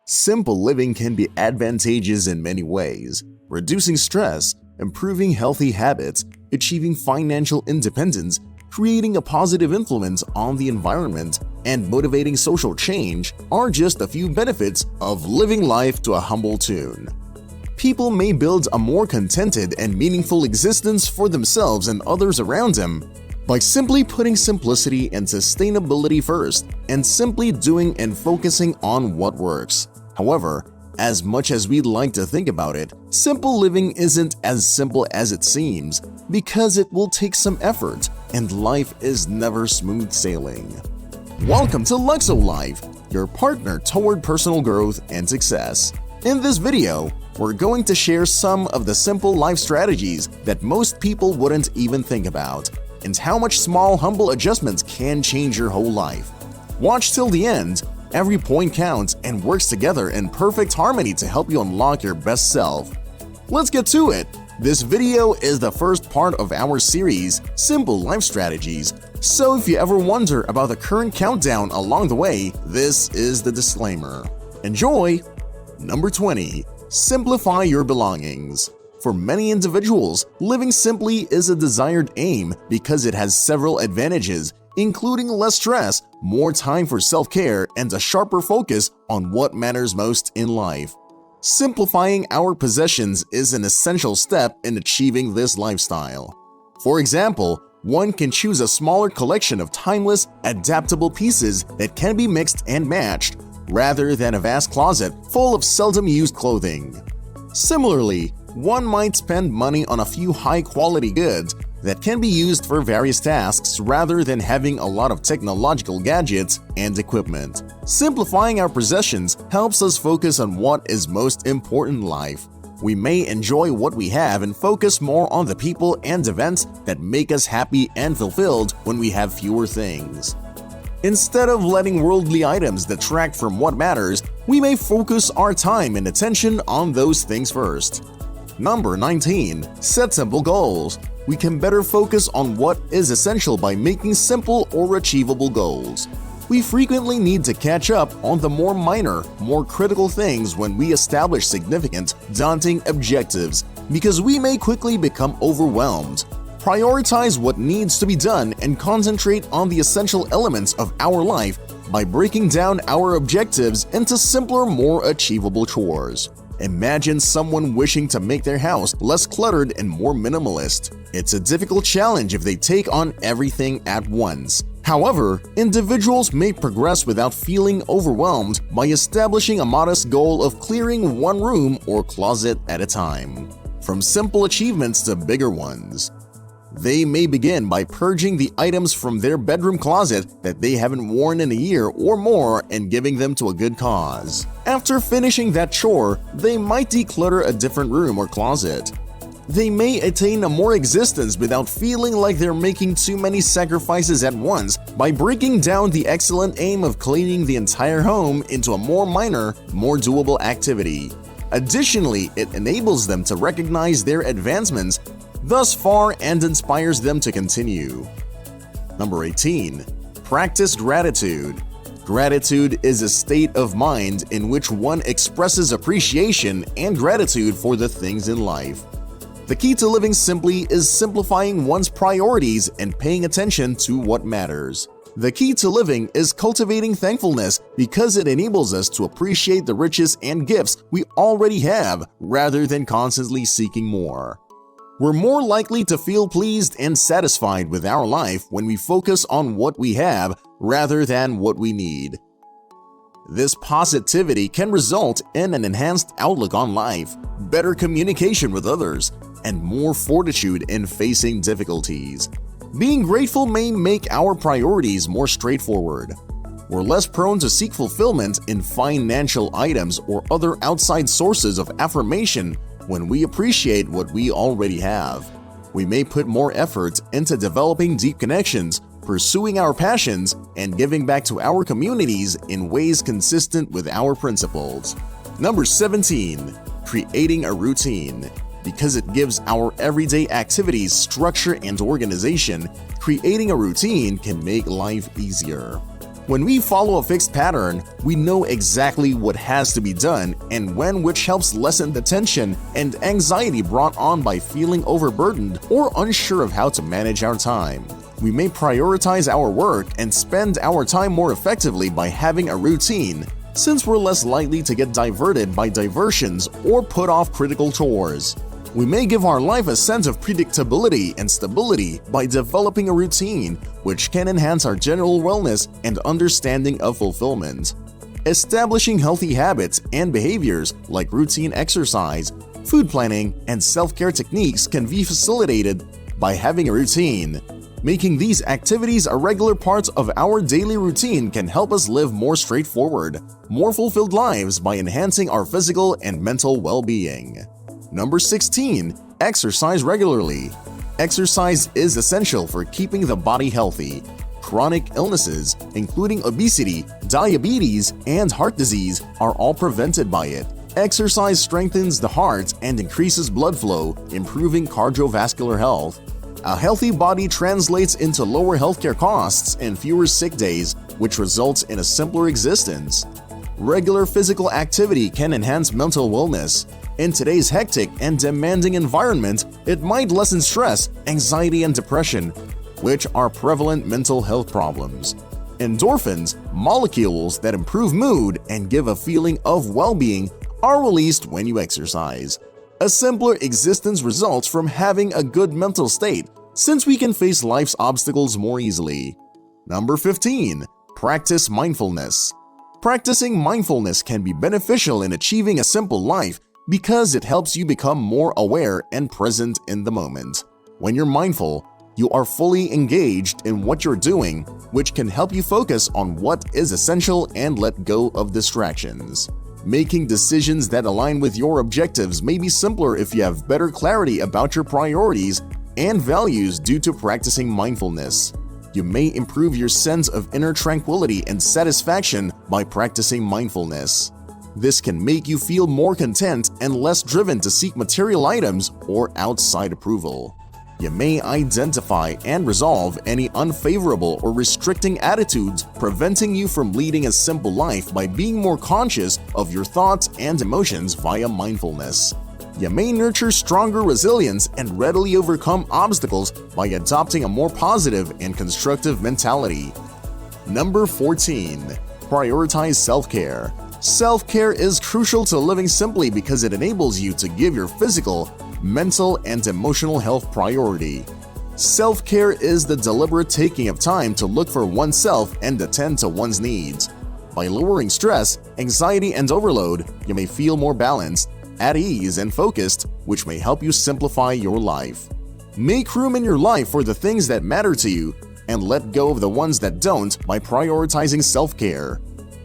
Simple living can be advantageous in many ways, reducing stress, improving healthy habits, achieving financial independence, creating a positive influence on the environment, and motivating social change are just a few benefits of living life to a humble tune. People may build a more contented and meaningful existence for themselves and others around them by simply putting simplicity and sustainability first and simply doing and focusing on what works. However, as much as we'd like to think about it, simple living isn't as simple as it seems because it will take some effort and life is never smooth sailing. Welcome to Luxo-Life, your partner toward personal growth and success. In this video, we're going to share some of the simple life strategies that most people wouldn't even think about, and how much small, humble adjustments can change your whole life. Watch till the end. Every point counts and works together in perfect harmony to help you unlock your best self. Let's get to it! This video is the first part of our series, Simple Life Strategies, so if you ever wonder about the current countdown along the way, this is the disclaimer. Enjoy! Number 20. Simplify your belongings. For many individuals, living simply is a desired aim because it has several advantages, including less stress, more time for self-care, and a sharper focus on what matters most in life. Simplifying our possessions is an essential step in achieving this lifestyle. For example, one can choose a smaller collection of timeless, adaptable pieces that can be mixed and matched, rather than a vast closet full of seldom-used clothing. Similarly, one might spend money on a few high-quality goods that can be used for various tasks rather than having a lot of technological gadgets and equipment. Simplifying our possessions helps us focus on what is most important in life. We may enjoy what we have and focus more on the people and events that make us happy and fulfilled when we have fewer things. Instead of letting worldly items detract from what matters, we may focus our time and attention on those things first. Number 19. Set simple goals. We can better focus on what is essential by making simple or achievable goals. We frequently need to catch up on the more minor, more critical things when we establish significant, daunting objectives because we may quickly become overwhelmed. Prioritize what needs to be done and concentrate on the essential elements of our life by breaking down our objectives into simpler, more achievable chores. Imagine someone wishing to make their house less cluttered and more minimalist. It's a difficult challenge if they take on everything at once. However, individuals may progress without feeling overwhelmed by establishing a modest goal of clearing one room or closet at a time. From simple achievements to bigger ones. They may begin by purging the items from their bedroom closet that they haven't worn in a year or more and giving them to a good cause. After finishing that chore, they might declutter a different room or closet. They may attain a more existence without feeling like they're making too many sacrifices at once by breaking down the excellent aim of cleaning the entire home into a more minor, more doable activity. Additionally, it enables them to recognize their advancements thus far and inspires them to continue. Number 18. Practice gratitude. Gratitude is a state of mind in which one expresses appreciation and gratitude for the things in life. The key to living simply is simplifying one's priorities and paying attention to what matters. The key to living is cultivating thankfulness because it enables us to appreciate the riches and gifts we already have rather than constantly seeking more. We're more likely to feel pleased and satisfied with our life when we focus on what we have rather than what we need. This positivity can result in an enhanced outlook on life, better communication with others, and more fortitude in facing difficulties. Being grateful may make our priorities more straightforward. We're less prone to seek fulfillment in financial items or other outside sources of affirmation when we appreciate what we already have. We may put more effort into developing deep connections, pursuing our passions, and giving back to our communities in ways consistent with our principles. Number 17. Creating a routine. Because it gives our everyday activities structure and organization, creating a routine can make life easier. When we follow a fixed pattern, we know exactly what has to be done and when, which helps lessen the tension and anxiety brought on by feeling overburdened or unsure of how to manage our time. We may prioritize our work and spend our time more effectively by having a routine, since we're less likely to get diverted by diversions or put off critical chores. We may give our life a sense of predictability and stability by developing a routine, which can enhance our general wellness and understanding of fulfillment. Establishing healthy habits and behaviors like routine exercise, food planning, and self-care techniques can be facilitated by having a routine. Making these activities a regular part of our daily routine can help us live more straightforward, more fulfilled lives by enhancing our physical and mental well-being. Number 16. Exercise regularly. Exercise is essential for keeping the body healthy. Chronic illnesses, including obesity, diabetes, and heart disease, are all prevented by it. Exercise strengthens the heart and increases blood flow, improving cardiovascular health. A healthy body translates into lower healthcare costs and fewer sick days, which results in a simpler existence. Regular physical activity can enhance mental wellness. In today's hectic and demanding environment, it might lessen stress, anxiety, and depression, which are prevalent mental health problems. Endorphins, molecules that improve mood and give a feeling of well-being, are released when you exercise. A simpler existence results from having a good mental state, since we can face life's obstacles more easily. Number 15. Practice mindfulness. Practicing mindfulness can be beneficial in achieving a simple life because it helps you become more aware and present in the moment. When you're mindful, you are fully engaged in what you're doing, which can help you focus on what is essential and let go of distractions. Making decisions that align with your objectives may be simpler if you have better clarity about your priorities and values due to practicing mindfulness. You may improve your sense of inner tranquility and satisfaction by practicing mindfulness. This can make you feel more content and less driven to seek material items or outside approval. You may identify and resolve any unfavorable or restricting attitudes preventing you from leading a simple life by being more conscious of your thoughts and emotions via mindfulness. You may nurture stronger resilience and readily overcome obstacles by adopting a more positive and constructive mentality. Number 14. Prioritize self-care. Self-care is crucial to living simply because it enables you to give your physical, mental, and emotional health priority. Self-care is the deliberate taking of time to look for oneself and attend to one's needs. By lowering stress, anxiety, and overload, you may feel more balanced, at ease, and focused, which may help you simplify your life. Make room in your life for the things that matter to you and let go of the ones that don't by prioritizing self-care.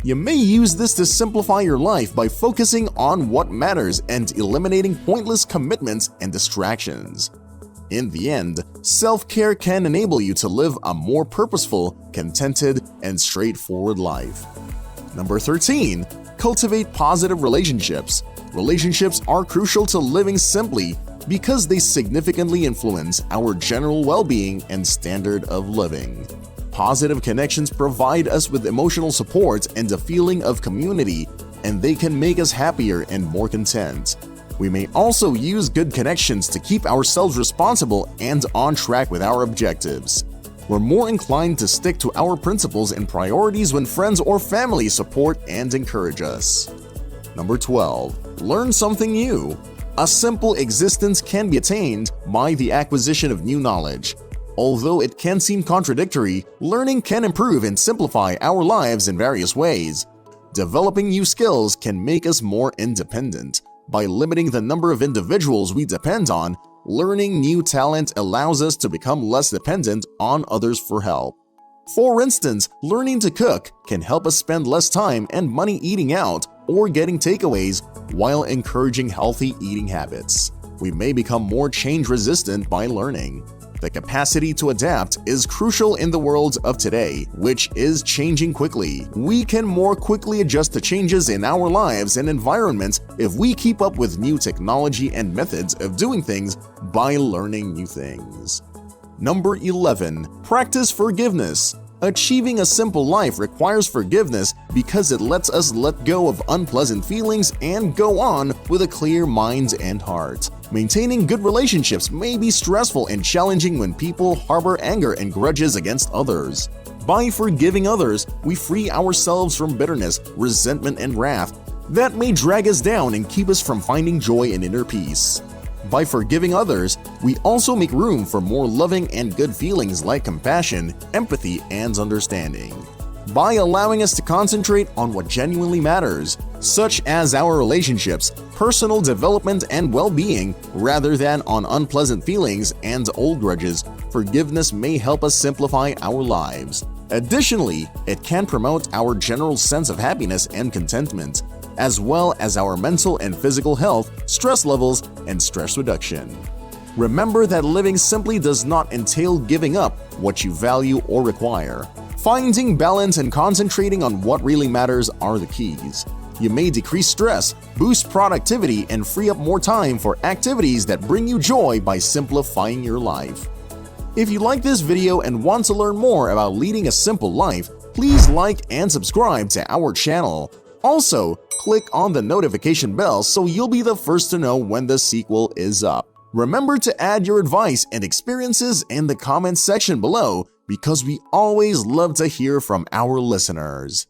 You may use this to simplify your life by focusing on what matters and eliminating pointless commitments and distractions. In the end, self-care can enable you to live a more purposeful, contented, and straightforward life. Number 13. Cultivate positive relationships. Relationships are crucial to living simply because they significantly influence our general well-being and standard of living. Positive connections provide us with emotional support and a feeling of community, and they can make us happier and more content. We may also use good connections to keep ourselves responsible and on track with our objectives. We're more inclined to stick to our principles and priorities when friends or family support and encourage us. Number 12. Learn something new. A simple existence can be attained by the acquisition of new knowledge. Although it can seem contradictory, learning can improve and simplify our lives in various ways. Developing new skills can make us more independent. By limiting the number of individuals we depend on, learning new talent allows us to become less dependent on others for help. For instance, learning to cook can help us spend less time and money eating out or getting takeaways while encouraging healthy eating habits. We may become more change-resistant by learning. The capacity to adapt is crucial in the world of today, which is changing quickly. We can more quickly adjust to changes in our lives and environments if we keep up with new technology and methods of doing things by learning new things. Number 11. Practice forgiveness. Achieving a simple life requires forgiveness because it lets us let go of unpleasant feelings and go on with a clear mind and heart. Maintaining good relationships may be stressful and challenging when people harbor anger and grudges against others. By forgiving others, we free ourselves from bitterness, resentment, and wrath that may drag us down and keep us from finding joy and inner peace. By forgiving others, we also make room for more loving and good feelings like compassion, empathy, and understanding. By allowing us to concentrate on what genuinely matters, such as our relationships, personal development, and well-being, rather than on unpleasant feelings and old grudges, forgiveness may help us simplify our lives. Additionally, it can promote our general sense of happiness and contentment, as well as our mental and physical health, stress levels, and stress reduction. Remember that living simply does not entail giving up what you value or require. Finding balance and concentrating on what really matters are the keys. You may decrease stress, boost productivity, and free up more time for activities that bring you joy by simplifying your life. If you like this video and want to learn more about leading a simple life, please like and subscribe to our channel. Also, click on the notification bell so you'll be the first to know when the sequel is up. Remember to add your advice and experiences in the comments section below because we always love to hear from our listeners.